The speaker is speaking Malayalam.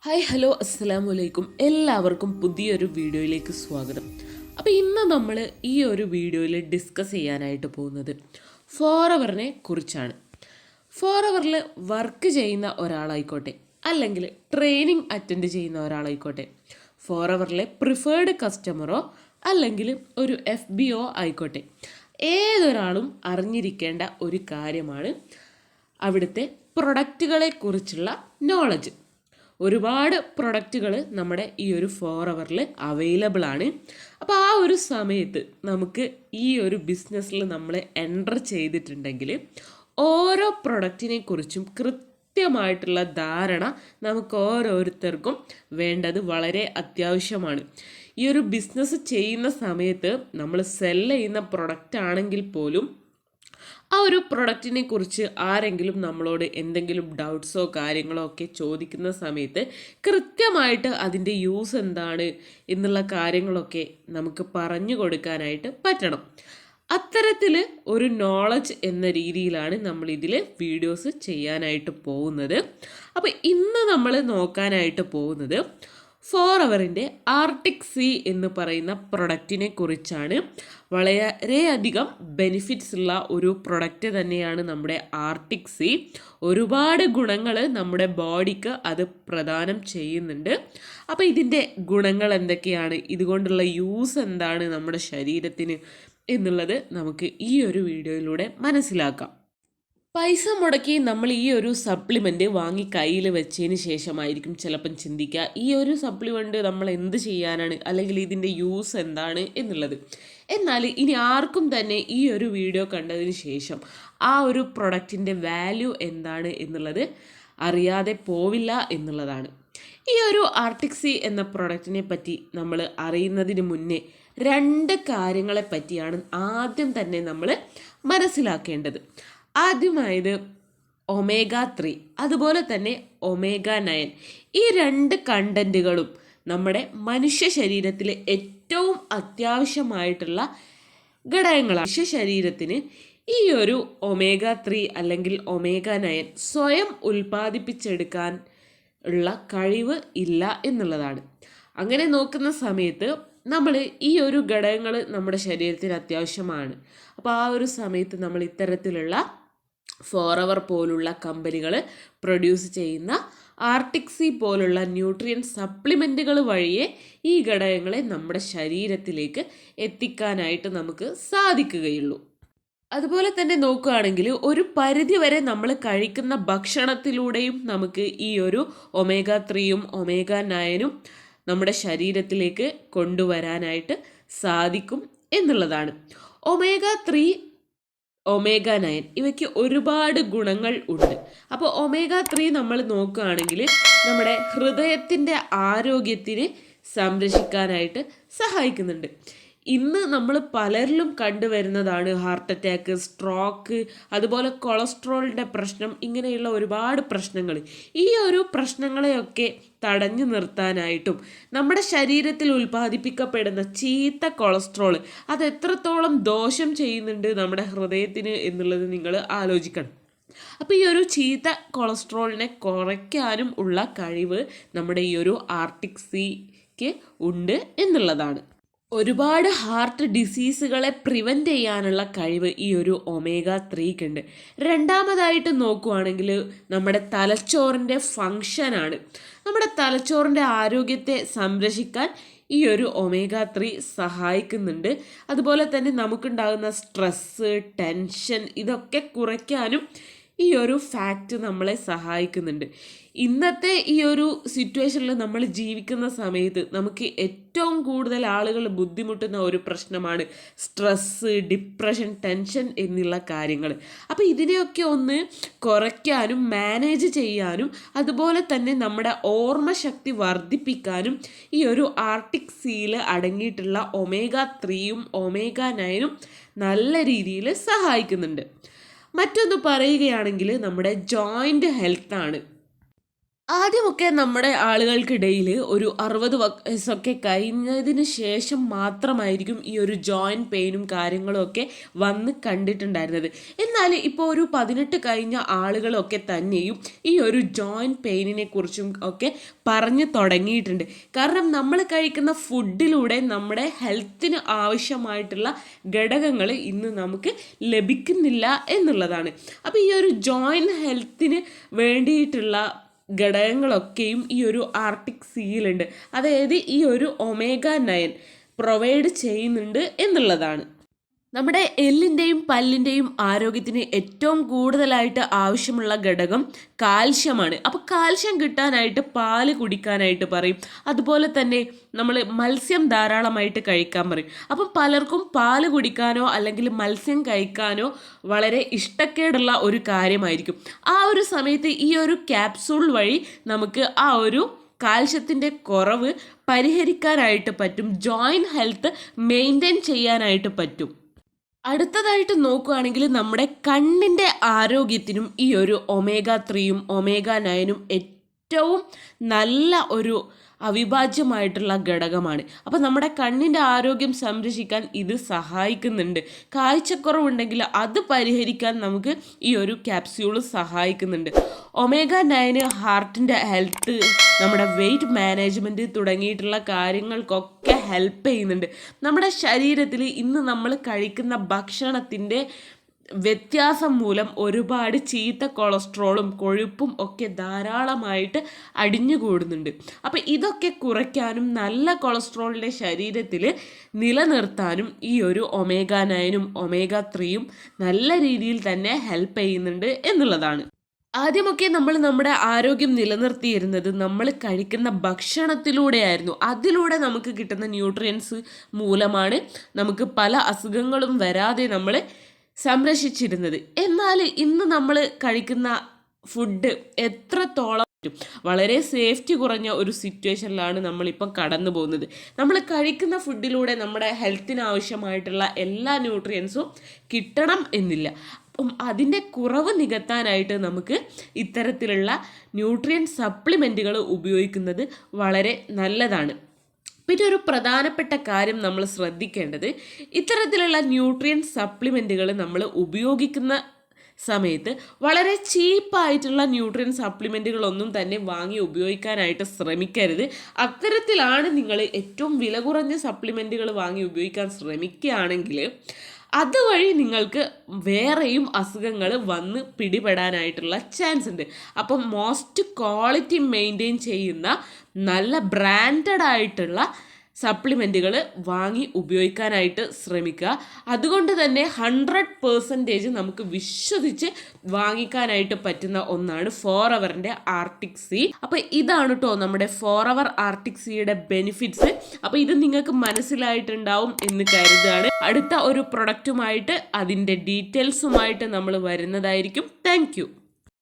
ഹായ് ഹലോ അസ്സലാമു അലൈക്കും. എല്ലാവർക്കും പുതിയൊരു വീഡിയോയിലേക്ക് സ്വാഗതം. അപ്പോൾ ഇന്ന് നമ്മൾ ഈ ഒരു വീഡിയോയിൽ ഡിസ്കസ് ചെയ്യാനായിട്ട് പോകുന്നത് ഫോറവറിനെ കുറിച്ചാണ്. ഫോറവറിൽ വർക്ക് ചെയ്യുന്ന ഒരാളായിക്കോട്ടെ, അല്ലെങ്കിൽ ട്രെയിനിങ് അറ്റൻഡ് ചെയ്യുന്ന ഒരാളായിക്കോട്ടെ, ഫോറവറിലെ പ്രിഫേർഡ് കസ്റ്റമറോ അല്ലെങ്കിൽ ഒരു FBO ആയിക്കോട്ടെ, ഏതൊരാളും അറിഞ്ഞിരിക്കേണ്ട ഒരു കാര്യമാണ് അവിടുത്തെ പ്രൊഡക്റ്റുകളെക്കുറിച്ചുള്ള നോളജ്. ഒരുപാട് പ്രൊഡക്റ്റുകൾ നമ്മുടെ ഈ ഒരു ഫോറവറിൽ അവൈലബിൾ ആണ്. അപ്പോൾ ആ ഒരു സമയത്ത് നമുക്ക് ഈ ഒരു ബിസിനസ്സിൽ നമ്മൾ എൻ്റർ ചെയ്തിട്ടുണ്ടെങ്കിൽ ഓരോ പ്രൊഡക്റ്റിനെ കുറിച്ചും കൃത്യമായിട്ടുള്ള ധാരണ നമുക്ക് ഓരോരുത്തർക്കും വേണ്ടത് വളരെ അത്യാവശ്യമാണ്. ഈ ഒരു ബിസിനസ് ചെയ്യുന്ന സമയത്ത് നമ്മൾ സെല് ചെയ്യുന്ന പ്രൊഡക്റ്റ് ആണെങ്കിൽ പോലും ആ ഒരു പ്രൊഡക്റ്റിനെ കുറിച്ച് ആരെങ്കിലും നമ്മളോട് എന്തെങ്കിലും ഡൗട്ട്സോ കാര്യങ്ങളോ ഒക്കെ ചോദിക്കുന്ന സമയത്ത് കൃത്യമായിട്ട് അതിൻ്റെ യൂസ് എന്താണ് എന്നുള്ള കാര്യങ്ങളൊക്കെ നമുക്ക് പറഞ്ഞു കൊടുക്കാനായിട്ട് പറ്റണം. അത്തരത്തിൽ ഒരു നോളജ് എന്ന രീതിയിലാണ് നമ്മൾ ഇതിൽ വീഡിയോസ് ചെയ്യാനായിട്ട് പോകുന്നത്. അപ്പോൾ ഇന്ന് നമ്മൾ നോക്കാനായിട്ട് പോകുന്നത് ഫോറവറിൻ്റെ ആർട്ടിക് സി എന്ന് പറയുന്ന പ്രൊഡക്റ്റിനെ കുറിച്ചാണ്. വളരെയധികം ബെനിഫിറ്റ്സ് ഉള്ള ഒരു പ്രൊഡക്റ്റ് തന്നെയാണ് നമ്മുടെ ആർട്ടിക് സി. ഒരുപാട് ഗുണങ്ങൾ നമ്മുടെ ബോഡിക്ക് അത് പ്രദാനം ചെയ്യുന്നുണ്ട്. അപ്പോൾ ഇതിൻ്റെ ഗുണങ്ങൾ എന്തൊക്കെയാണ്, ഇതുകൊണ്ടുള്ള യൂസ് എന്താണ് നമ്മുടെ ശരീരത്തിന് എന്നുള്ളത് നമുക്ക് ഈ ഒരു വീഡിയോയിലൂടെ മനസ്സിലാക്കാം. പൈസ മുടക്കി നമ്മൾ ഈ ഒരു സപ്ലിമെൻ്റ് വാങ്ങി കയ്യിൽ വെച്ചതിന് ശേഷമായിരിക്കും ചിലപ്പം ചിന്തിക്കുക ഈ ഒരു സപ്ലിമെൻ്റ് നമ്മൾ എന്ത് ചെയ്യാനാണ്, അല്ലെങ്കിൽ ഇതിൻ്റെ യൂസ് എന്താണ് എന്നുള്ളത്. എന്നാൽ ഇനി ആർക്കും തന്നെ ഈ ഒരു വീഡിയോ കണ്ടതിന് ശേഷം ആ ഒരു പ്രൊഡക്റ്റിൻ്റെ വാല്യൂ എന്താണ് എന്നുള്ളത് അറിയാതെ പോവില്ല എന്നുള്ളതാണ്. ഈ ഒരു ആർട്ടിക് സി എന്ന പ്രൊഡക്റ്റിനെ പറ്റി നമ്മൾ അറിയുന്നതിന് മുന്നേ രണ്ട് കാര്യങ്ങളെ പറ്റിയാണ് ആദ്യം തന്നെ നമ്മൾ മനസ്സിലാക്കേണ്ടത്. ആദ്യമായത് ഒമേഗ 3, അതുപോലെ തന്നെ ഒമേഗ 9. ഈ രണ്ട് കണ്ടൻറ്റുകളും നമ്മുടെ മനുഷ്യ ശരീരത്തിൽ ഏറ്റവും അത്യാവശ്യമായിട്ടുള്ള ഘടകങ്ങളാണ്. മനുഷ്യ ശരീരത്തിന് ഈ ഒരു ഒമേഗ 3 അല്ലെങ്കിൽ ഒമേഗ 9 സ്വയം ഉൽപ്പാദിപ്പിച്ചെടുക്കാൻ ഉള്ള കഴിവ് ഇല്ല എന്നുള്ളതാണ്. അങ്ങനെ നോക്കുന്ന സമയത്ത് നമ്മൾ ഈ ഒരു ഘടകങ്ങൾ നമ്മുടെ ശരീരത്തിന് അത്യാവശ്യമാണ്. അപ്പോൾ ആ ഒരു സമയത്ത് നമ്മൾ ഇത്തരത്തിലുള്ള ഫോറവർ പോലുള്ള കമ്പനികൾ പ്രൊഡ്യൂസ് ചെയ്യുന്ന ആർട്ടിക് സി പോലുള്ള ന്യൂട്രിയൻ സപ്ലിമെൻറ്റുകൾ വഴിയേ ഈ ഘടകങ്ങളെ നമ്മുടെ ശരീരത്തിലേക്ക് എത്തിക്കാനായിട്ട് നമുക്ക് സാധിക്കുകയുള്ളൂ. അതുപോലെ തന്നെ നോക്കുകയാണെങ്കിൽ ഒരു പരിധി വരെ നമ്മൾ കഴിക്കുന്ന ഭക്ഷണത്തിലൂടെയും നമുക്ക് ഈ ഒരു ഒമേഗ 3യും ഒമേഗ 9നും നമ്മുടെ ശരീരത്തിലേക്ക് കൊണ്ടുവരാനായിട്ട് സാധിക്കും എന്നുള്ളതാണ്. ഒമേഗ 3, ഒമേഗ 9 ഇവയ്ക്ക് ഒരുപാട് ഗുണങ്ങൾ ഉണ്ട്. അപ്പോൾ ഒമേഗ 3 നമ്മൾ നോക്കുകയാണെങ്കിൽ നമ്മുടെ ഹൃദയത്തിൻ്റെ ആരോഗ്യത്തിന് സംരക്ഷിക്കാനായിട്ട് സഹായിക്കുന്നുണ്ട്. ഇന്ന് നമ്മൾ പലരിലും കണ്ടുവരുന്നതാണ് ഹാർട്ട് അറ്റാക്ക്, സ്ട്രോക്ക്, അതുപോലെ കൊളസ്ട്രോളിൻ്റെ പ്രശ്നം, ഇങ്ങനെയുള്ള ഒരുപാട് പ്രശ്നങ്ങൾ. ഈ ഒരു പ്രശ്നങ്ങളെയൊക്കെ തടഞ്ഞു നിർത്താനായിട്ടും നമ്മുടെ ശരീരത്തിൽ ഉൽപ്പാദിപ്പിക്കപ്പെടുന്ന ചീത്ത കൊളസ്ട്രോൾ അത് എത്രത്തോളം ദോഷം ചെയ്യുന്നുണ്ട് നമ്മുടെ ഹൃദയത്തിന് എന്നുള്ളത് നിങ്ങൾ ആലോചിക്കണം. അപ്പോൾ ഈ ഒരു ചീത്ത കൊളസ്ട്രോളിനെ കുറയ്ക്കാനും ഉള്ള കഴിവ് നമ്മുടെ ഈ ഒരു ആർട്ടിക് സിക്ക് ഉണ്ട് എന്നുള്ളതാണ്. ഒരുപാട് ഹാർട്ട് ഡിസീസുകളെ പ്രിവെൻറ്റ് ചെയ്യാനുള്ള കഴിവ് ഈ ഒരു ഒമേഗ 3ക്ക് ഉണ്ട്. രണ്ടാമതായിട്ട് നോക്കുവാണെങ്കിൽ നമ്മുടെ തലച്ചോറിൻ്റെ ഫങ്ഷനാണ്. നമ്മുടെ തലച്ചോറിൻ്റെ ആരോഗ്യത്തെ സംരക്ഷിക്കാൻ ഈ ഒരു ഒമേഗ 3 സഹായിക്കുന്നുണ്ട്. അതുപോലെ തന്നെ നമുക്കുണ്ടാകുന്ന സ്ട്രെസ്സ്, ടെൻഷൻ ഇതൊക്കെ കുറയ്ക്കാനും ഈ ഒരു ഫാക്റ്റ് നമ്മളെ സഹായിക്കുന്നുണ്ട്. ഇന്നത്തെ ഈ ഒരു സിറ്റുവേഷനിൽ നമ്മൾ ജീവിക്കുന്ന സമയത്ത് നമുക്ക് ഏറ്റവും കൂടുതൽ ആളുകൾ ബുദ്ധിമുട്ടുന്ന ഒരു പ്രശ്നമാണ് സ്ട്രെസ്സ്, ഡിപ്രഷൻ, ടെൻഷൻ എന്നുള്ള കാര്യങ്ങൾ. അപ്പോൾ ഇതിനെയൊക്കെ ഒന്ന് കുറയ്ക്കാനും മാനേജ് ചെയ്യാനും അതുപോലെ തന്നെ നമ്മുടെ ഓർമ്മശക്തി വർദ്ധിപ്പിക്കാനും ഈ ഒരു ആർട്ടിക് സിയിൽ അടങ്ങിയിട്ടുള്ള ഒമേഗ 3യും ഒമേഗ 9നും നല്ല രീതിയിൽ സഹായിക്കുന്നുണ്ട്. മറ്റൊന്ന് പറയുകയാണെങ്കിൽ നമ്മുടെ ജോയിൻ്റ് ഹെൽത്താണ്. ആദ്യമൊക്കെ നമ്മുടെ ആളുകൾക്കിടയിൽ ഒരു 60 വയസ്സൊക്കെ കഴിഞ്ഞതിന് ശേഷം മാത്രമായിരിക്കും ഈ ഒരു ജോയിൻറ്റ് പെയിനും കാര്യങ്ങളും ഒക്കെ വന്ന് കണ്ടിട്ടുണ്ടായിരുന്നത്. എന്നാൽ ഇപ്പോൾ ഒരു 18 കഴിഞ്ഞ ആളുകളൊക്കെ തന്നെയും ഈ ഒരു ജോയിൻറ്റ് പെയിനിനെ കുറിച്ചും ഒക്കെ പറഞ്ഞു തുടങ്ങിയിട്ടുണ്ട്. കാരണം നമ്മൾ കഴിക്കുന്ന ഫുഡിലൂടെ നമ്മുടെ ഹെൽത്തിന് ആവശ്യമായിട്ടുള്ള ഘടകങ്ങൾ ഇന്ന് നമുക്ക് ലഭിക്കുന്നില്ല എന്നുള്ളതാണ്. അപ്പോൾ ഈ ഒരു ജോയിൻറ്റ് ഹെൽത്തിന് വേണ്ടിയിട്ടുള്ള ഘടകങ്ങളൊക്കെയും ഈ ഒരു ആർട്ടിക് സീയിലുണ്ട്. അതായത് ഈ ഒരു ഒമേഗ 9 പ്രൊവൈഡ് ചെയ്യുന്നുണ്ട് എന്നുള്ളതാണ്. നമ്മുടെ എല്ലിൻ്റെയും പല്ലിൻ്റെയും ആരോഗ്യത്തിന് ഏറ്റവും കൂടുതലായിട്ട് ആവശ്യമുള്ള ഘടകം കാൽഷ്യമാണ്. അപ്പോൾ കാൽഷ്യം കിട്ടാനായിട്ട് പാല് കുടിക്കാനായിട്ട് പറയും. അതുപോലെ തന്നെ നമ്മൾ മത്സ്യം ധാരാളമായിട്ട് കഴിക്കാൻ പറയും. അപ്പം പലർക്കും പാല് കുടിക്കാനോ അല്ലെങ്കിൽ മത്സ്യം കഴിക്കാനോ വളരെ ഇഷ്ടക്കേടുള്ള ഒരു കാര്യമായിരിക്കും. ആ ഒരു സമയത്ത് ഈ ഒരു ക്യാപ്സൂൾ വഴി നമുക്ക് ആ ഒരു കാൽഷ്യത്തിൻ്റെ കുറവ് പരിഹരിക്കാനായിട്ട് പറ്റും. ജോയിൻറ്റ് ഹെൽത്ത് മെയിൻറ്റെയിൻ ചെയ്യാനായിട്ട് പറ്റും. അടുത്തതായിട്ട് നോക്കുകയാണെങ്കിൽ നമ്മുടെ കണ്ണിൻ്റെ ആരോഗ്യത്തിനും ഈ ഒരു ഒമേഗ 3യും ഒമേഗ 9നും ഏറ്റവും നല്ല ഒരു അവിഭാജ്യമായിട്ടുള്ള ഘടകമാണ്. അപ്പോൾ നമ്മുടെ കണ്ണിൻ്റെ ആരോഗ്യം സംരക്ഷിക്കാൻ ഇത് സഹായിക്കുന്നുണ്ട്. കാഴ്ചക്കുറവുണ്ടെങ്കിൽ അത് പരിഹരിക്കാൻ നമുക്ക് ഈ ഒരു ക്യാപ്സ്യൂൾ സഹായിക്കുന്നുണ്ട്. ഒമേഗ 9 ഹാർട്ടിൻ്റെ ഹെൽത്ത്, നമ്മുടെ വെയിറ്റ് മാനേജ്മെൻറ്റ് തുടങ്ങിയിട്ടുള്ള കാര്യങ്ങൾക്കൊക്കെ ഹെൽപ്പ് ചെയ്യുന്നുണ്ട്. നമ്മുടെ ശരീരത്തിൽ ഇന്ന് നമ്മൾ കഴിക്കുന്ന ഭക്ഷണത്തിൻ്റെ വ്യത്യാസം മൂലം ഒരുപാട് ചീത്ത കൊളസ്ട്രോളും കൊഴുപ്പും ഒക്കെ ധാരാളമായിട്ട് അടിഞ്ഞുകൂടുന്നുണ്ട്. അപ്പോൾ ഇതൊക്കെ കുറയ്ക്കാനും നല്ല കൊളസ്ട്രോളിൻ്റെ ശരീരത്തിൽ നിലനിർത്താനും ഈ ഒരു ഒമേഗ 9നും ഒമേഗ 3യും നല്ല രീതിയിൽ തന്നെ ഹെൽപ്പ് ചെയ്യുന്നുണ്ട് എന്നുള്ളതാണ്. ആദ്യമൊക്കെ നമ്മൾ നമ്മുടെ ആരോഗ്യം നിലനിർത്തിയിരുന്നത് നമ്മൾ കഴിക്കുന്ന ഭക്ഷണത്തിലൂടെയായിരുന്നു. അതിലൂടെ നമുക്ക് കിട്ടുന്ന ന്യൂട്രിയൻസ് മൂലമാണ് നമുക്ക് പല അസുഖങ്ങളും വരാതെ നമ്മൾ സംരക്ഷിച്ചിരുന്നത്. എന്നാൽ ഇന്ന് നമ്മൾ കഴിക്കുന്ന ഫുഡ് എത്രത്തോളം വളരെ സേഫ്റ്റി കുറഞ്ഞ ഒരു സിറ്റുവേഷനിലാണ് നമ്മളിപ്പം കടന്നു പോകുന്നത്. നമ്മൾ കഴിക്കുന്ന ഫുഡിലൂടെ നമ്മുടെ ഹെൽത്തിന് ആവശ്യമായിട്ടുള്ള എല്ലാ ന്യൂട്രിയൻസും കിട്ടണം എന്നില്ല. അപ്പം അതിൻ്റെ കുറവ് നികത്താനായിട്ട് നമുക്ക് ഇത്തരത്തിലുള്ള ന്യൂട്രിയൻ സപ്ലിമെൻറ്റുകൾ ഉപയോഗിക്കുന്നത് വളരെ നല്ലതാണ്. പിന്നെ ഒരു പ്രധാനപ്പെട്ട കാര്യം നമ്മൾ ശ്രദ്ധിക്കേണ്ടത്, ഇത്തരത്തിലുള്ള ന്യൂട്രിയൻ സപ്ലിമെൻറ്റുകൾ നമ്മൾ ഉപയോഗിക്കുന്ന സമയത്ത് വളരെ ചീപ്പായിട്ടുള്ള ന്യൂട്രിയൻ സപ്ലിമെൻറ്റുകളൊന്നും തന്നെ വാങ്ങി ഉപയോഗിക്കാനായിട്ട് ശ്രമിക്കരുത്. അത്തരത്തിലാണ് നിങ്ങൾ ഏറ്റവും വില കുറഞ്ഞ സപ്ലിമെൻറ്റുകൾ വാങ്ങി ഉപയോഗിക്കാൻ ശ്രമിക്കുകയാണെങ്കിൽ അതുവഴി നിങ്ങൾക്ക് വേറെയും അസുഖങ്ങൾ വന്ന് പിടിപെടാനായിട്ടുള്ള ചാൻസ് ഉണ്ട്. അപ്പം മോസ്റ്റ് ക്വാളിറ്റി മെയിൻറ്റെയിൻ ചെയ്യുന്ന നല്ല ബ്രാൻഡഡ് ആയിട്ടുള്ള സപ്ലിമെൻറ്റുകൾ വാങ്ങി ഉപയോഗിക്കാനായിട്ട് ശ്രമിക്കുക. അതുകൊണ്ട് തന്നെ 100% നമുക്ക് വിശ്വസിച്ച് വാങ്ങിക്കാനായിട്ട് പറ്റുന്ന ഒന്നാണ് ഫോറവറിൻ്റെ ആർട്ടിക് സീ. അപ്പോൾ ഇതാണ് കേട്ടോ നമ്മുടെ ഫോറവർ ആർട്ടിക് സീയുടെ ബെനിഫിറ്റ്സ്. അപ്പോൾ ഇത് നിങ്ങൾക്ക് മനസ്സിലായിട്ടുണ്ടാവും എന്ന് കരുതുകയാണ്. അടുത്ത ഒരു പ്രൊഡക്റ്റുമായിട്ട് അതിൻ്റെ ഡീറ്റെയിൽസുമായിട്ട് നമ്മൾ വരുന്നതായിരിക്കും. താങ്ക്